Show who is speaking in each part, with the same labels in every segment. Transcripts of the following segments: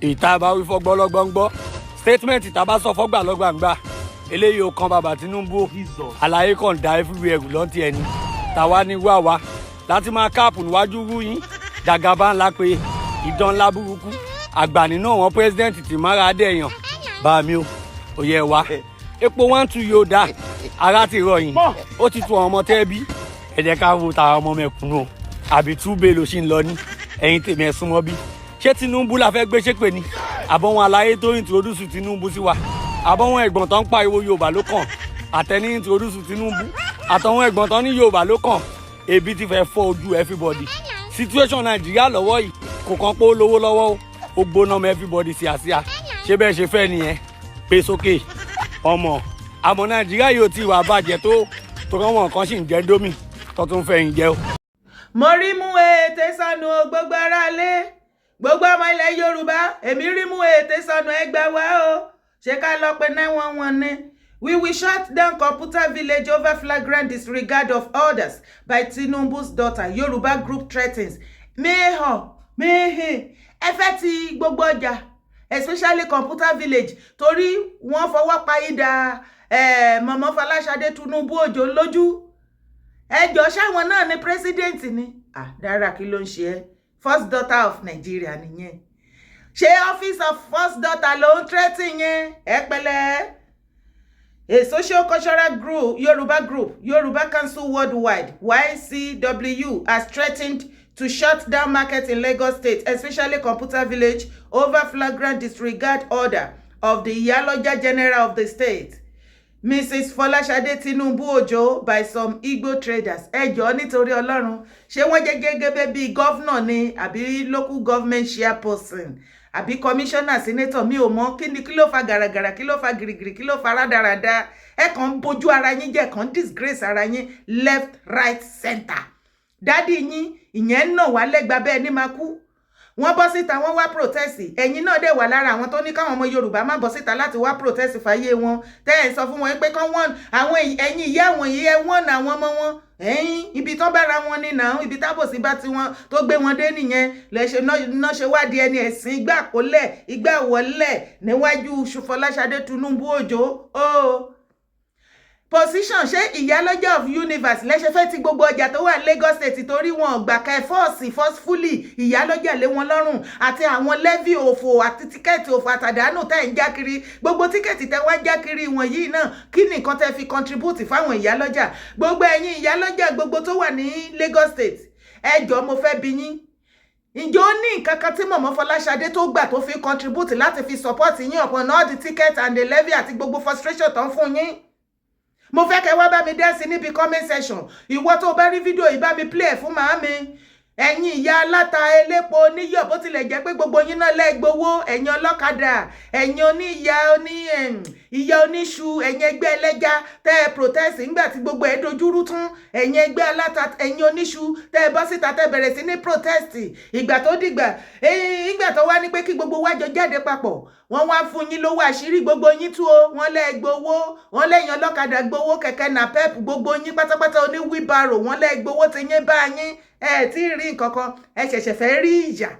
Speaker 1: ìta bá wí fọ́gbọ́ lọ́gbọ́n gbọ́ statement ìta bá sọ fọ́gbà lọ́gbàǹgbà eléyìí ó kan bàbá Tinubu àlàyé kan dá everywhere lọ́ntì ẹni tàwa ní wàwá láti máa káàpù níwájú wú yín jàgàbá ńlá pé ìdán ńlá burúkú àgbà nínú àwọn president ti mára dẹ̀yàn bá mi ò yẹ wá epo 1-2 yóò dá ara ti rọ yín ó ti tu àwọn ọmọ tẹ́bí ẹ jẹ́ ká wo tàwọn ọmọ mẹ̀kúnnù àbí túbẹ̀ ló ṣì ń lọ ní ẹ̀yìn tèmi ẹ̀sùn mọ́ bí ṣé Tinubu la fẹ́ gbé ṣépè ni àbọ̀wọn aláyé tó introduce Tinubu sí wa àbọ̀wọn ẹ̀gbọ́n tó ń pariwo Yorùbá ló kàn àtẹni introduce Tinubu àtọ̀wọn ẹ̀gbọ́n tó ní Yorùbá ló kàn ebi ti fẹ́ fọ́ ojú everybody situation Nàìjíríà lọ́wọ́ yìí kò kàn pé ó lówó lọ́wọ́ ó gbóná mọ́ everybody síàsíà ṣé bẹ́ẹ̀ ṣe fẹ́ nìyẹn pé sókè ọmọ àmọ́ Nàìjíríà yóò ti wà bàjẹ́ tó rán wọn kan sì ń jẹ́ dómì tó tún fẹ́ yín jẹ́ o.
Speaker 2: mo rí mú ètè sọnù gbogbo ara lé gbogbo ọmọ ilẹ̀ Yorùbá èmi rí mú ètè sọnù ẹgbẹ́ wa o ṣé ká lọ pé 911 ni. We will shut down Computer Village over flagrant disregard of orders by Tinubu's daughter. Yoruba group threatens. Ẹ fẹ́ ti gbogbo ọjà, especially Computer Village, torí wọ́n fọwọ́ pa idà Mọ̀mọ́ Fọláṣadé Tinubu Òjó lójú. Ẹjọ́ ṣáwọn náà ni president ni. Dára kí ló ń ṣe ẹ́? First daughter of Nigeria nìyẹn. Ṣé office of first daughter ló ń threaten yẹn? Ẹ pẹ̀lẹ́. A socio-cultural group, Yoruba Council Worldwide, YCW, has threatened to shut down markets in Lagos State, especially Computer Village, over flagrant disregard order of the Iyaloja General of the state, Mrs. Folashade Tinubu Ojo, by some Igbo traders. Ẹjọ́ nítorí Ọlọ́run, ṣé wọ́n jẹ́ gẹ́gẹ́ bí governor ni àbí local government chairperson? Àbí commissioner senator mi ò mọ̀ kí ló fa gàràgàrà kí ló fa gìrìgìrì kí ló fa rádaràda ẹ kàn ń bójú ara yín jẹ́ kàn ń disgrace ara yín left right center dádì yín ìyẹn náà wà lẹ́gbàá bẹ́ẹ̀ ní máa kú wọ́n bọ́ síta wọ́n wá protest ẹ̀yin náà dẹ̀ wà lára àwọn tó ní káwọn ọmọ Yorùbá má bọ́ síta láti wá protest fàyè wọn tẹ́ ẹ̀ sọ fún wọn pé kán wọ́n àwọn ẹ̀yin ìyá àwọn yìí ẹ wọ́n àwọn ọmọ wọn ẹ̀yin ibi tó bára wọn ní náà ibi tábòsí bá ti wọn tó gbé wọn dé nìyẹn lẹ́ṣẹ̀ náà ṣe wádìí ẹni ẹ̀sìn igbá kólẹ̀ igbá wọlẹ̀ níwájú Fọláṣadé Tinubu Òjó position ṣé Ìyálọ́jà of universe lẹ́ṣẹ̀ fẹ́ ti gbogbo ọjà tó wà Lagos State torí wọn gbà ká forcefully Ìyálọ́jà lé wọn lọ́rùn àti àwọn levy òfò àti tíkẹ́ẹ̀tì òfò àtàdánù tẹ́ ń já kiri gbogbo tíkẹ́ẹ̀tì tẹ́ wá já kiri wọn yìí náà kí nìkan tẹ́ fi contribute fáwọn Ìyálọ́jà gbogbo ẹ̀yin Ìyálọ́jà gbogbo tó wà ní Lagos State ẹ jọ̀ọ́ mo fẹ́ bi yín ǹjẹ́ ó ní nǹkan kan tí Mọ̀mọ́ Fọláṣadé tó gbà tó fi contribute láti fi support yín upon all the ticket and the levy àti gbogbo frustration tó ń fún yín mo fẹ́ kẹ́ wá bá mi dá sí níbi comment section ìwọ tó bá rí fídíò yìí bá mi play fún màámi ẹ̀yin ìyá aláta elépo oníyọ̀ bó tilẹ̀ jẹ́ pé gbogbo yín náà lẹ́gbowó ẹ̀yin ọlọ́kadà ẹ̀yin ìyá oníṣu ẹ̀yin ẹgbẹ́ ẹlẹ́ja tẹ́ ẹ protest nígbà tí gbogbo ẹ̀ dojúrú tún ẹ̀yin ẹgbẹ́ aláta ẹ̀yin oníṣu tẹ́ ẹ bọ́ síta tẹ́ bẹ̀rẹ̀ sí ní protest ìgbà tó dìgbà ìgbà tó wá ní pé kí gbogbo wájọ jáde papọ̀ wọ́n wá fún yín lówó àṣírí gbogbo yín tú o wọ́n lẹ́ gbowó wọ́n lẹ́yìn ọlọ́kadà gbowó kẹ̀kẹ́ napep gbogbo yín pátápátá oní wheelbarrow wọ́n lẹ́ gbowó ti yín bá yín ẹ tí rí nǹkan kan ẹ ṣẹ̀ṣẹ̀ fẹ́ rí ìyà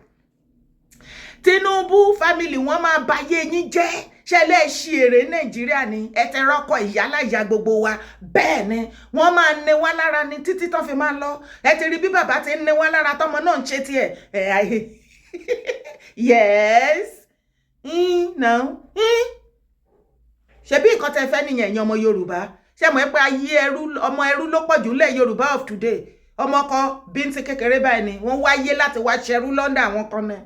Speaker 2: Tinubu family wọ́n máa bayé yín jẹ́ ṣẹlẹ̀ ṣí èrè Nàìjíríà ni ẹ tẹ rọ́kọ̀ ìyálàyà gbogbo wa bẹ́ẹ̀ ni wọ́n máa ní wá lára ni títí tó fi máa lọ ẹ ti rí bí bàbá ti ń ní wá lára tọmọ náà ń ṣe tiẹ̀ yes ṣebí nǹkan tẹ fẹ́ nìyẹn ẹ̀yin ọmọ Yorùbá ṣe mọ̀ pé ayé ọmọ ẹrú ló pọ̀ jù lẹ̀ Yorùbá of today ọmọ kan bíntín kékeré báyìí ni wọ́n wáyé láti wá ṣẹrú London àwọn kan náà.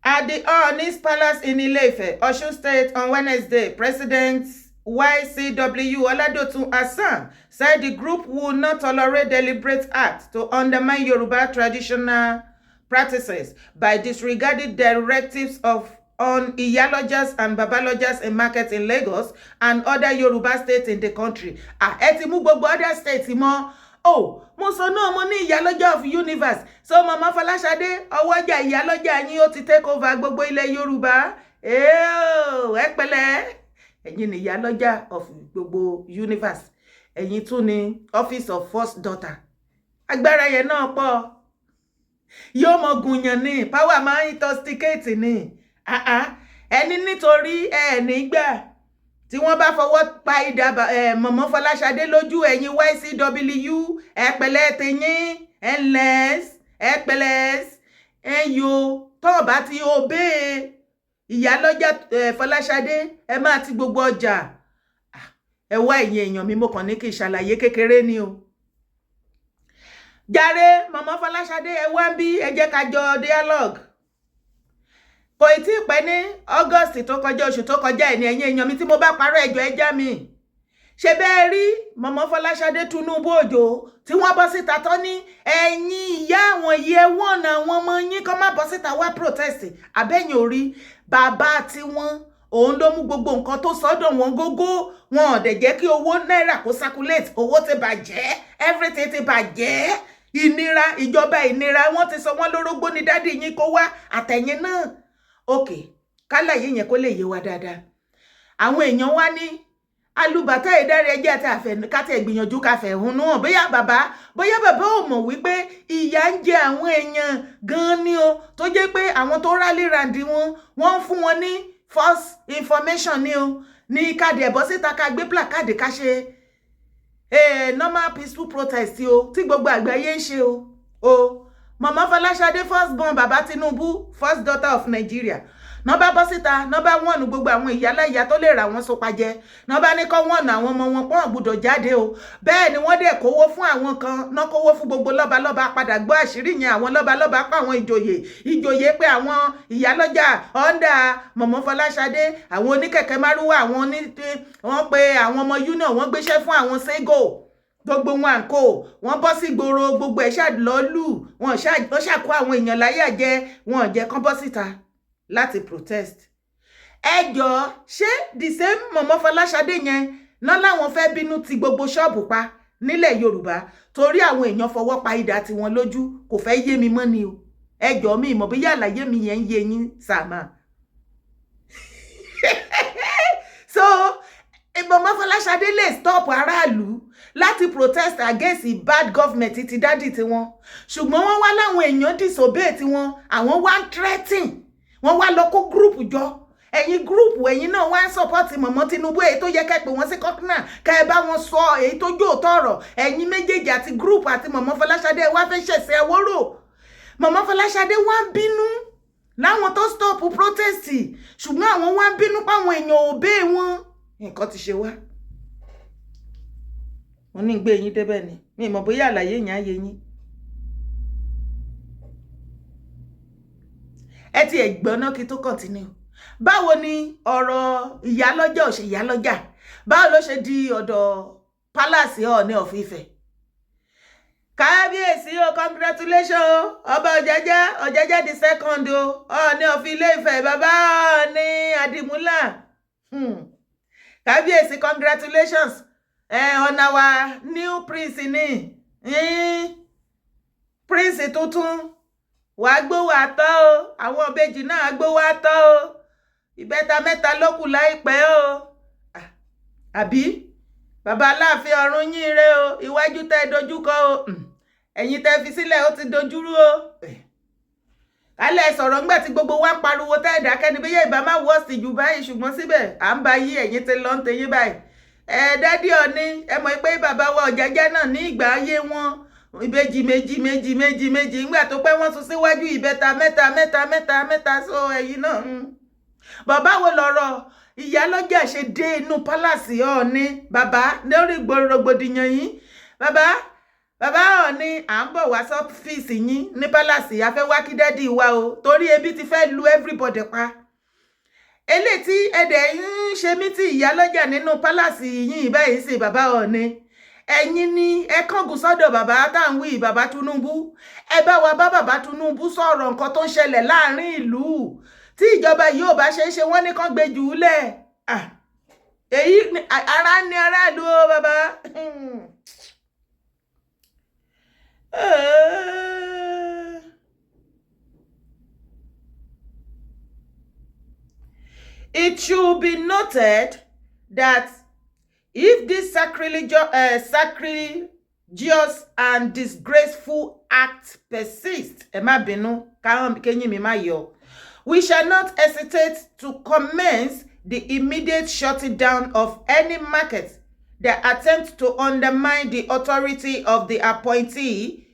Speaker 2: At the Ooni's Palace in Ile-Ife, Osun State on Wednesday, President YCW Oladotun Hassan said the group will not tolerate deliberate acts to undermine Yoruba traditional practices by disregarding directives on Iyalojas and Babalojas in markets in Lagos and other Yoruba states in the country. Ẹ ti mú gbogbo other states mọ́. Mo sọ náà mo ní Ìyálọ́jà of universe. So Mọ̀mọ́ Fọláṣadé ọwọ́jà Ìyálọ́jà yín ó ti take over gbogbo ilẹ̀ Yorùbá. Ẹ pẹ̀lẹ́. Ẹ̀yin ni Ìyálọ́jà of gbogbo universe. Ẹ̀yin tún ni office of first daughter. Agbára yẹn náà pọ̀. yóò mọ gùnyàn ní power máa ń intoxicate ní ẹni nítorí nígbà tí wọ́n bá fọwọ́ pa idà mọ̀mọ́ Fọláṣadé lójú ẹ̀yin YCW ẹ̀pẹ̀lẹ́ tẹ̀yìn ẹ̀pẹ̀lẹ́ ẹ̀yọ tó bá ti obey ìyálọ́jà Fọláṣadé ẹ máa ti gbogbo ọjà ẹ wá ẹ̀yin èèyàn mi mo kàn ní kí n ṣàlàyé kékeré ni o. Jàre mọ̀mọ́ Fọláṣadé ẹ wá bí ẹ jẹ́ ká jọ dialogue. Kò tí ì pẹ́ ní August tó kọjá oṣù tó kọjá ẹ̀ ní ẹ̀yin èèyàn mi tí mo bá parọ́ ẹjọ́ ẹjá mi. Ṣé bẹ́ẹ̀ rí mọ̀mọ́ Fọláṣadé Tinubu Òjó tí wọ́n bọ́ síta tó ní ẹ̀yin ìyá àwọn yìí ẹ wọ́n na àwọn ọmọ yín kó má bọ́ síta wá protest àbẹ́yìn orí bàbá tiwọn òun ló mú gbogbo nǹkan tó sọ́dọ̀ wọn gógó wọn ò dẹ̀ jẹ́ kí owó náírà kó circulate owó ti bàjẹ́ everything ti bàjẹ́ ìnira ìjọba ìnira wọn ti sọ wọn lórógbó ní dádì yín kó wá àtẹ̀yìn náà ok kálàyé yẹn kó lè yé wa dáadáa àwọn èèyàn wá ní alùbàtà ìdárí ẹjẹ àti àfẹnukátẹ ìgbìyànjú káfẹ̀hónú hàn bóyá bàbá ò mọ̀ wípé ìyà ń jẹ àwọn èèyàn gan ni o tó jẹ́ pé àwọn tó rálé ràǹdí wọ́n ń fún wọn ní false information ni o ní káàdì ẹ̀bọ́ síta ká gbé placard ká ṣe normal peaceful protest o tí gbogbo àgbáyé ń ṣe o mọ̀mọ́ Fọláṣadé first born bàbá Tinubu first daughter of Nigeria náà bá bọ́ síta náà bá wọ́n gbogbo àwọn ìyáláyà tó lè ra wọn sopa jẹ náà bá ní kọ́ wọ́n àwọn ọmọ wọn pọ́n gbọ́dọ̀ jáde o bẹ́ẹ̀ ni wọ́n dẹ̀ kówó fún àwọn kan náà kówó fún gbogbo lọ́balọ́ba padà gbọ́ àṣírí yẹn àwọn lọ́balọ́ba pa àwọn ìjòyè pé àwọn ìyálọ́jà ọ̀ndà mọ̀mọ́ Fọláṣadé àwọn oníkẹ̀kẹ́ márúwá àwọn wọ́n pe àwọn ọmọ union wọ́n gbéṣẹ́ fún àwọn sego gbogbo wọn àǹkó wọn bọ́ sí gbòòrò gbogbo ẹ̀ ṣàlọ́lù wọn ṣàkó àwọn èèyàn láyà jẹ wọn jẹ́ kán bọ́ síta láti protest ẹjọ́ ṣé the same mọ̀mọ́ Fọláṣadé yẹn náà láwọn fẹ́ bínú ti gbogbo ṣọ́ọ̀bù pa nílẹ̀ Yorùbá torí àwọn èèyàn fọwọ́ pa idà tiwọn lójú kò fẹ́ yé mi mọ́ ni o ẹjọ́ mi ìmọ̀ bóyá àlàyé mi yẹn ń yé yín sàmà so mọ̀mọ́ Fọláṣadé lè stop aráàlú láti protest against the bad government ti dádì tiwọn ṣùgbọ́n wọ́n wá láwọn èèyàn disobey tiwọn àwọn wá ń threaten wọ́n wá lọ kó gúrùpù jọ ẹ̀yin gúrùpù ẹ̀yin náà wá ń sọ́pọ́tì mọ̀mọ́ Tinubu èyí tó yẹ ká pè wọ́n sí kọ́tínà ká ẹ bá wọn sọ èyí tó jó tọ̀rọ̀ ẹ̀yin méjèèjì àti gúrùpù àti mọ̀mọ́ Fọláṣadé wá fẹ́ ṣẹ̀ṣẹ̀ ẹwọ́rò mọ̀mọ́ Fọláṣadé wá ń bínú láwọn tó stop protest ṣùgbọ́n àwọn wá ń bínú páwọn èèyàn òbé wọn nǹkan ti ṣe wá wọ́n ní gbé yín débẹ̀ ni mi mọ̀ bóyá àlàyé yẹn á yé yín ẹ ti ẹ̀gbọ́n náà kí tó continue báwo ni ọ̀rọ̀ ìyálọ́jà ò ṣe ìyálọ́jà báwo ló ṣe di ọ̀dọ̀ palace Ọọ̀ni of Ifẹ̀ kábíyèsí o congratulation ọba Ọ̀jájá the second o Ọọ̀ni of Ilé-Ifẹ̀ bàbá Ọọ̀ni Àdìmúlà kábíyèsí congratulations on our new prince ni prince tuntun wàá gbówó àtọ́ o àwọn ìbejì náà gbówó àtọ́ o ìbẹ́ta mẹ́ta ló kù láìpẹ́ o àbí bàbá Aláàfin ọ̀run yín re o iwájú tẹ́ dojúkọ o ẹ̀yìn tẹ́ fi sílẹ̀ ó ti dojúrú o kálẹ̀ sọ̀rọ̀ ńgbà tí gbogbo wa ń pariwo tẹ́ dákẹ́ ni bẹ́yẹ ìbá má wọ́ọ̀sì jù báyìí ṣùgbọ́n síbẹ̀ à ń ba yí ẹ̀yìn ti lọ ń tẹ̀yìn báyìí dádì Ọọ̀ni ẹ mọ̀ pé bàbá wa Ọ̀jájá náà ní ìgbà ayé wọn ìbejì méjì ńgbà tó pẹ́ wọ́n sún síwájú ìbẹ́ta mẹ́ta sọ ẹ̀yìn náà bàbá wo lọ́rọ̀ ìyálọ́jà ṣe dé inú pálàsì Ọọ̀ni bàbá lórí rògbòdìyàn yìí bàbá Ọọ̀ni à ń bọ̀ wá sọ́fíìsì yín ní pálàsì afẹ́ wá kí dádì wa o torí ebi ti fẹ́ lu everybody pa eléyìí tí ẹ̀dẹ̀ ń ṣe mí tí ìyálọ́jà nínú pálàsì yín báyìí sí bàbá Ọọ̀ni ẹ̀yin ni ẹ kángun sọ́dọ̀ bàbá táwọn wí bàbá Tinubu ẹ bá wa bá bàbá Tinubu sọ̀rọ̀ nǹkan tó ń ṣẹlẹ̀ láàrin ìlú tí ìjọba yóò bá ṣe é ṣe wọ́n ní kán gbé jù ú lẹ̀ èyí ara ní aráàlú o bàbá It should be noted that if this sacrilegious outrageous and disgraceful act persist. Ẹ má bínú, kẹ́yìn mi má yọ. We shall not hesitate to commence the immediate shutting down of any market that attempts to undermine the authority of the appointees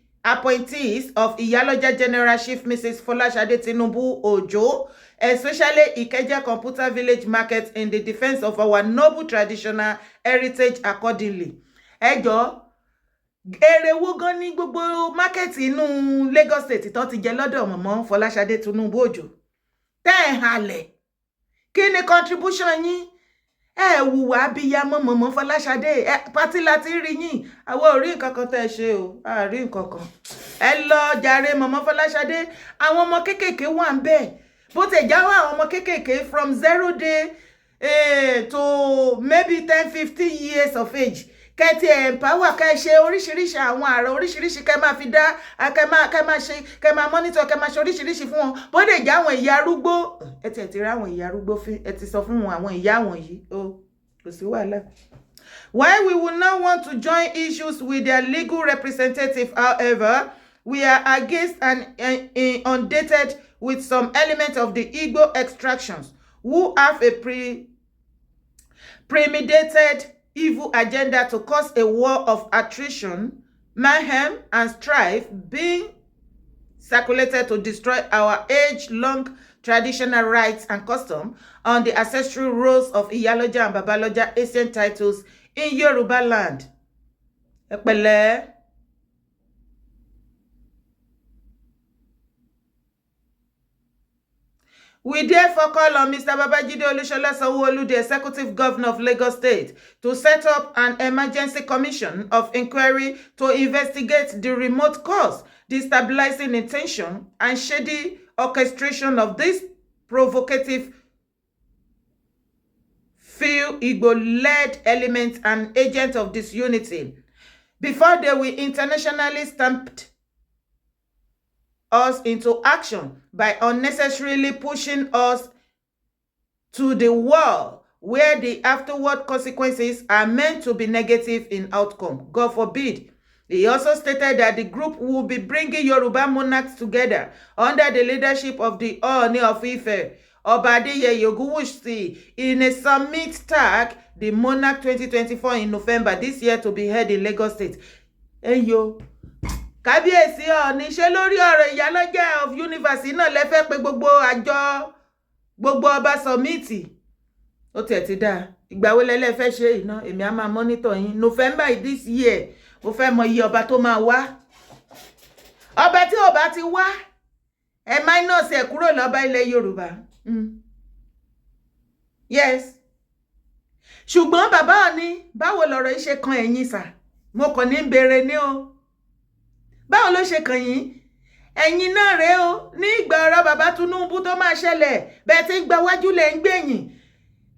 Speaker 2: of Iyaloja General Chief Mrs. Folashade Tinubu Ojo, especially Ikeja Computer Village Market, in the defense of our noble traditional heritage accordingly. Ẹ jọ̀ọ́, èrè wo gan ni gbogbo market inú Lagos State tó ti jẹ lọ́dọ̀ mọ̀mọ́ Folashade Tinubu Ojo? Tẹ́ ẹ̀ halẹ̀. Kí ni contribution yín? Ẹ wùwà abiyamọ mọ̀mọ́ Fọláṣadé, pátí láti rí yín. Àwọn ò rí nǹkan kan tẹ́ ṣe o, a rí nǹkan kan. Ẹ lọ jàre mọ̀mọ́ Fọláṣadé, àwọn ọmọ kéékèèké wà ń bẹ̀. Bó ti jáwọ́ àwọn ọmọ kéékèèké from 0 day to maybe 10-15 years of age. Kẹ́tì empower kẹ́ ṣe oríṣiríṣi àwọn àrà oríṣiríṣi kẹ́ máa fi dá kẹ́ máa monitor kẹ́ máa ṣe oríṣiríṣi fún wọn. Bó dé já àwọn ìyá arúgbó, ẹ ti rí àwọn ìyá arúgbó fín, ẹ ti sọ fún àwọn ìyá wọ̀nyí. Ó kò sí wàhálà. While we will not want to join issues with their legal representative, however, we are against and inundated with some element of the Igbo extractions who have a premeditated evil agenda to cause a war of attrition, mayhem, and strife being circulated to destroy our age-long traditional rights and custom on the ancestral roles of Iyaloja and Babaloja ancient titles in Yoruba land. Ẹ pẹ̀lẹ́. We therefore call on Mr. Babajide Olusola Sanwo-Olu, the Executive Governor of Lagos State, to set up an emergency commission of inquiry to investigate the remote cause, destabilizing intention, and shady orchestration of this provocative few Igbo-led elements and agents of disunity, before they will internationally stamped us into action by unnecessarily pushing us to the wall where the afterward consequences are meant to be negative in outcome. God forbid. He also stated that the group will be bringing Yoruba monarchs together under the leadership of the Ooni of Ife, Oba Adeyeye Ogunwusi, in a summit tagged the Monarch 2024 in November this year to be held in Lagos State. Eyo. Kábíyèsí Ọọ̀ni, ṣé lórí ọ̀rọ̀ Ìyálọ́jà of Universe náà lẹ fẹ́ pé gbogbo àjọ gbogbo ọba sọ̀míìtì? Ó tiẹ̀ ti dáa. Ìgbà wo lẹ fẹ́ ṣe iná? Èmi á máa monitor yín. November this year, mo fẹ́ mọ iye ọba tó máa wá. Ọba tí ò bá ti wá, ẹ minus ẹ̀ kúrò lọ́ba ilẹ̀ Yorùbá. Yes. Ṣùgbọ́n bàbá Ọọ̀ni, báwo lọ̀rọ̀ yìí ṣe kan ẹ̀yin sà? Mo kàn ní béèrè ní o. Báwo ló ṣe kàn yín? Ẹ̀yin náà rèé o, ní ìgbà ọ̀rọ̀ bàbá Tinubu tó máa ṣẹlẹ̀, bẹ́ẹ̀ tí ń gba wájú lẹ̀ ń gbẹ̀yìn.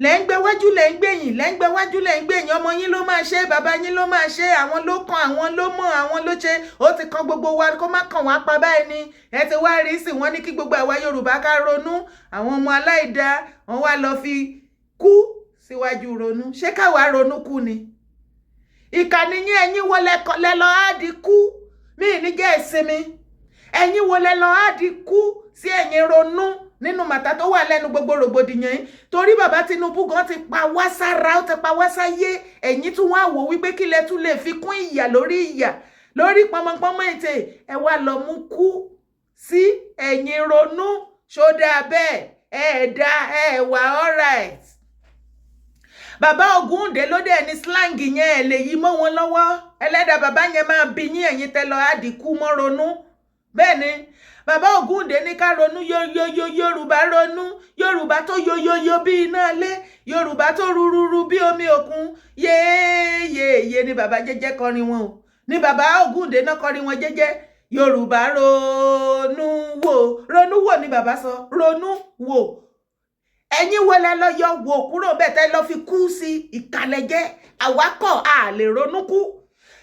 Speaker 2: Lẹ̀ ń gbẹ wájú lẹ̀ ń gbẹ̀yìn, lẹ̀ ń gbẹ wájú lẹ̀ ń gbẹ̀yìn, ọmọ yín ló máa ṣe, bàbá yín ló máa ṣe, àwọn ló kàn, àwọn ló mọ̀, àwọn ló ṣe, ó ti kan gbogbo wa kó má kàn wá pa báyìí ni. Ẹ ti wá rí sí wọn ní kí gbogbo àwa Yorùbá ká ronú, àwọn ọmọ aláìda, wọn wá lọ fi kú síwájú ronú. Ṣé káwa ronú kú ni? Ìkànnì yín ẹ̀yin wo lẹ lọ áàdì kú? Mi ní jẹ́ ìsinmi. Ẹ̀yin wo lẹ lọ áàdì kú sí ẹ̀yin ronú nínú màtá tó wà lẹ́nu gbogbo rògbòdìyàn yìí? Torí bàbá Tinubu gan ti pa wá sára, ó ti pa wá sáyé. Ẹ̀yin tún wá wò wípé kí lẹ tún lè fi kún ìyà lórí pọmọpọmọ ètè. Ẹ wá lọ mú kú sí ẹ̀yin ronú. Ṣó dáa bẹ́ẹ̀? Ẹ wà alright. Bàbá Ògúndé ló dé ní slang yẹn lè yí mọ́ wọn lọ́wọ́. Ẹlẹ́dàá bàbá yẹn máa bí yín ẹ̀yin tẹ́ lọ àdìkú mọ́ ronú. Bẹ́ẹ̀ ni bàbá Ògúndé ní ká ronú Yorùbá ronú. Yorùbá tó yoyoyo bí iná ilé. Yorùbá tó rúrúrú bí omi òkun. Yéèyé ni bàbá jẹ́jẹ́ kọrin wọn o. Ní bàbá Ògúndé náà kọrin wọn jẹ́jẹ́. Yorùbá ronú wò ni bàbá sọ. Ronú wò. Ẹ̀yin wo lẹ lọ yọ wò kúrò bẹ́ẹ̀ tẹ́ lọ fi kú sí ìkàlẹ̀jẹ́. Àwákọ̀ a lè ronú kú.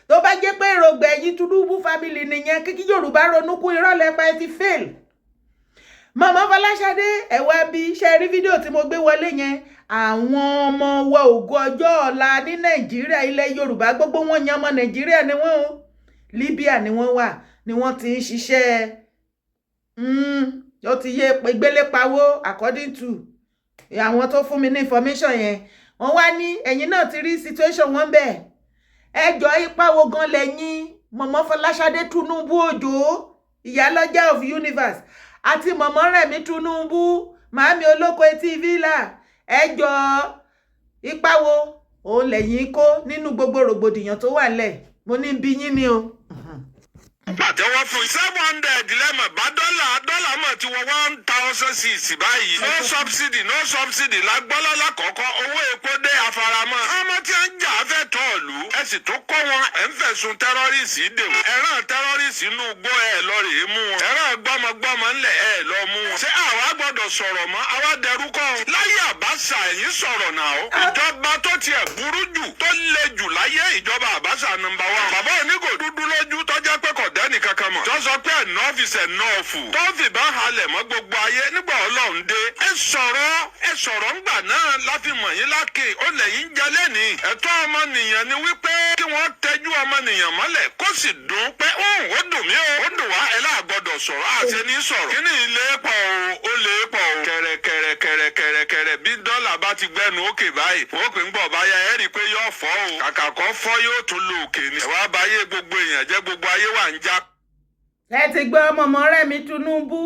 Speaker 2: Tó bá jẹ́ pé èròǹgbà ẹ̀yin Tinubu family nìyẹn kí Yorùbá ronú kú, irọ́ lẹ́pẹ́ ti fail. Màmá Fọláṣadé, ẹ wá bí ṣe rí fídíò tí mo gbé wọlé yẹn. Àwọn ọmọ wa ògo ọjọ́ ọ̀la ní Nàìjíríà, ilẹ̀ Yorùbá, gbogbo wọn yan ọmọ Nàìjíríà ni wọ́n o. Libya ni wọ́n wà ni wọ́n ti ń ṣiṣẹ́ ó ti yé gbélépawó according to àwọn tó fún mi ní information yẹn. Wọ́n wá ní ẹ̀yin náà ti rí situation wọn bẹ́ẹ̀. Ẹjọ́ ipa wo gan lẹ́yìn Mọ̀mọ́ Fọláṣadé Tinubu Òjó Ìyálọ́jà of universe àti Mọ̀mọ́ Rẹ̀mí Tinubu màámi olóko etí villa. Ẹjọ́ ipa wo òun lẹ́yìn kó nínú gbogbo rògbòdìyàn tó wà lẹ̀. Mo ní bí yín ni o.
Speaker 3: Àtẹ̀wọ́ fún 700 lẹ́mọ̀ bá dọ́là mọ̀ tí wọ́n 1,006 báyìí. No subsidy lágbọ́lá lákọ̀ọ́kọ́ owó epo dé àfaramọ́. Ọmọ tí ń jà fẹ́ tọ́ọ̀lù ẹ sì tó kọ́ wọn ẹ̀ ń fẹ̀sùn tẹ́rọ́rìsì dè wọ́n. Ẹ̀ràn tẹ́rọ́rìsì inú gbó ẹ̀ lọ rèé mú wọn. Ẹ̀ràn gbọ́mọgbọ́mọ ńlẹ̀ ẹ̀ lọ mú wọn. Ṣé àwa gbọ́dọ̀ sọ̀rọ̀ mọ́? Àwa dẹrú kọ́. Láyé Àbáṣà ẹ̀yìn sọ̀rọ̀ náà o. Ìjọba tó tiẹ̀ burú jù tó le jù láyé ìjọba Àbáṣà number 1. Bàbá onígò dúdú lójú tọ́jà pé kò dẹ́nì kankan mọ̀. Tó sọ pé enough is enough. Tó fìbá halẹ̀ mọ́ gbogbo ayé nígbà Ọlọ́run dé. Ẹ sọ̀rọ̀ ńgbà náà láfi mọ̀ yín lákè. Ó lẹ́yìn jẹ lẹ́nìí. Ẹ̀tọ́ ọmọnìyàn ni wípé kí wọ́n tẹ́jú ọmọnìyàn mọ́lẹ̀ kó sì dùn pé ó dùn mí o. Ó dùn wá ẹ láàgbọ́dọ̀ sọ̀rọ̀ àti ní sọ̀rọ̀. Kí ni ilé pọ̀ o? Ó lè pọ̀ o. Kẹ̀rẹ̀kẹ̀rẹ̀ bí dọ́là bá ti gbẹnu òkè báyìí. Wọ́n pè ń bọ̀ báyà ẹ rí i pé yóò fọ́ o. Kàkà kọ́ fọ́ yóò tún lo òkè ni. Ẹ̀wá báyé gbogbo èèyàn jẹ́ gbogbo ayé wà ń já.
Speaker 2: Ẹ ti gbọ́ Mọ̀mọ́ Rẹ̀mí Tinubu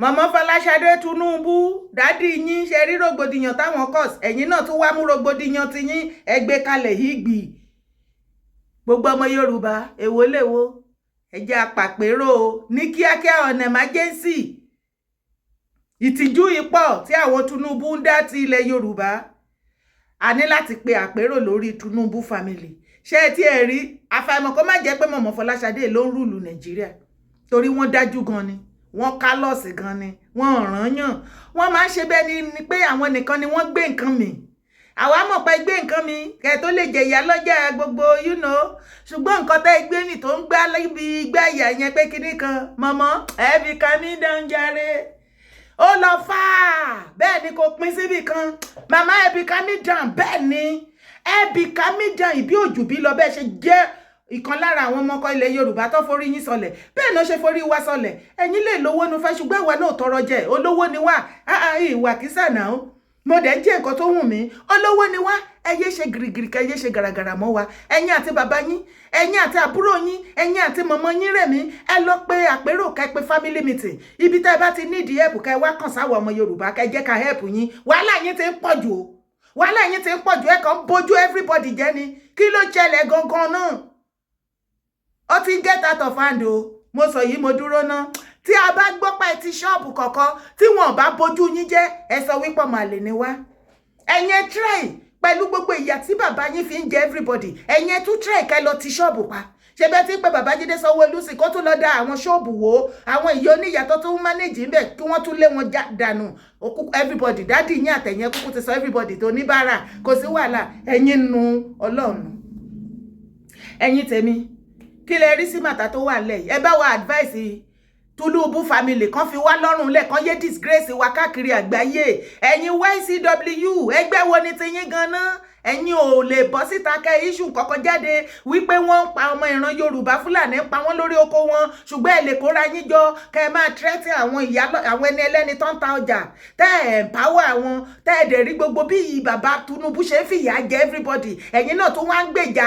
Speaker 2: Mọ̀mọ́ Fọláṣadé Tinubu dádì yín ṣe rí rògbòdìyàn táwọn kọ̀ ẹ̀yin náà tún wá mú rògbòdìyàn ti yín ẹgbẹ́ kalẹ̀ yìí gbì. Gbogbo ọmọ Yorùbá èwo léwo ẹjẹ́ apàpérò ní kíákíá ọ̀nà emergency. Ìtìjú ipò tí àwọn Tinubu ń dá ti ilẹ̀ Yorùbá. A ní láti pe àpérò lórí Tinubu family. Ṣé tí ẹ rí àfàìmọ̀ kó má jẹ́ pé Mọ̀mọ́ Fọláṣadé ló ń rúlù Nàìjíríà torí wọ́n dájú gan ni wọ́n kálọ̀sì gan ni wọ́n rányàn wọ́n máa ń ṣe bẹ́ẹ̀ ni pé àwọn nìkan ni wọ́n gbé nǹkan mi àwa mọ̀ pé gbé nǹkan mi kẹ́ tó lè jẹ ìyá lọ́jà gbogbo ṣùgbọ́n nǹkan tẹ́ gbé mi tó ń gbá níbi ìgbà ìyá yẹn pé kinní kan Mọ̀mọ́ ẹ̀bí kàmí dánjáre ó lọ fà á bẹ́ẹ̀ ni kò pín síbì kan màmá ẹ̀bí kàmí dán bẹ́ẹ̀ ni ẹbí kàmídàn ìbí òjò bí lọ bẹ́ẹ̀ ṣe jẹ́ ìkan lára àwọn ọmọkọ ilẹ̀ Yorùbá tó forí yín sọlẹ̀ bẹ́ẹ̀ náà ṣe forí wá sọlẹ̀ ẹ̀yin lè lówó nu fẹ́ ṣùgbọ́n ìwà náà tọrọ jẹ olówó ni wá ìwà kìsà náà mo dẹ̀ jẹ́ nǹkan tó wù mí olówó ni wá ẹ yé ṣe gìrìgìrì kẹ yé ṣe gàràgàrà mọ́ wa ẹ̀yin àti bàbá yín ẹ̀yin àti àbúrò yín ẹ̀yin àti mọ̀mọ́ yín Rẹ̀mí ẹ lọ pé àpérò kẹ pé family meeting ibi tẹ́ ẹ bá ti nídìí help kẹ wá kàn sáwọ ọmọ Yorùbá kẹ jẹ́ ká help yín wàhálà yín ti ń pọ̀ jù o wàhálà yín ti ń pọ̀ jù ẹ̀ kàn ń bójú everybody jẹ́ ni kí ló ṣẹlẹ̀ gangan náà ó ti ń get out of hand o mo sọ yìí mo dúró ná tí a bá gbọ́ pa ti ṣọ́ọ̀bù kọ̀ọ̀kan tí wọ́n bá bójú yín jẹ́ ẹ sọ wípé ọmọ àlè ni wá ẹ̀yin try pẹ̀lú gbogbo ìyà tí bàbá yín fi ń jẹ everybody ẹ̀yin tún try kẹ́ lọ ti ṣọ́ọ̀bù pa ṣe bẹ́ẹ̀ tí pé Babájídé Sanwó-Olú sì kó tún lọ da àwọn ṣọ́ọ̀bù wo àwọn ìyá oníyàtọ̀ tó ń manage ń bẹ̀ kí wọ́n tún lé wọn dànù everybody dádì yín àtẹ̀yìn kúkú ti sọ everybody tó níbàárà kò sí wàhálà ẹ̀yin nu Ọlọ́run ẹ̀yin tèmi kí lẹ rí sí màtà tó wà lẹ̀ ẹ bá wa advice Tinubu family kan fi wá lọ́rùn lẹ̀ kan yé disgrace wa káàkiri àgbáyé ẹ̀yin YCW ẹgbẹ́ wo ni ti yín gan-an ẹ̀yin ò lè bọ́ síta kẹ́ iṣu kọ́kọ́ jáde wípé wọ́n ń pa ọmọ ìran Yorùbá Fúlàní pa wọ́n lórí oko wọn ṣùgbọ́n ẹ lè kóra yín jọ kẹ́ ẹ máa tírẹ́tì àwọn ẹni ẹlẹ́ni tó ń ta ọjà tẹ́ ẹ̀ empower àwọn tẹ́ ẹ̀ dẹ̀ rí gbogbo bí bàbá Tinubu ṣe ń fìyà jẹ everybody ẹ̀yin náà tún wá ń gbèjà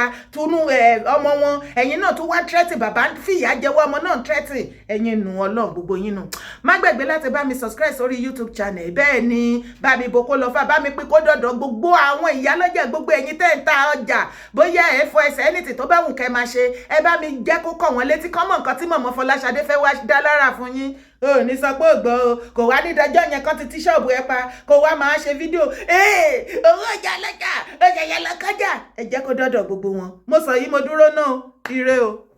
Speaker 2: ọmọ wọn ẹ̀yin náà tún wá tírẹ́tì bàbá fìyà jẹ wọ́n ọmọ náà tírẹ́tì ẹ̀yin nù Ọlọ́run gbogbo yín nù má gbàgbé láti bá mi subscribe sórí YouTube channel bẹ́ẹ̀ ni bá mi boko lọ fà bá mi pín kó dọ̀dọ̀ gbogbo àwọn ìyálọ́jà gbogbo ẹ̀yin tẹ́ ń ta ọjà bóyá ẹ fọ ẹsẹ̀ anything tó bá wù kẹ́ máa ṣe ẹ bá mi jẹ́ kó kọ̀ wọ́n létí kọ́mọ̀ nǹkan tí Mọ̀mọ́ Fọláṣadé fẹ́ wá dá lára fún yín ò ní sọ pé ògbọ́ o kò wá ní ìdájọ́ yẹn kan ti tí ṣọ́ọ̀bù ẹ pa kò wá máa ṣe fídíò owó ọjà lọ́jà ọjà yẹn lọ́kọ́jà ẹ jẹ́ kó dọ́dọ̀ gbogbo wọn mo sọ yìí mo dúró náà ire o.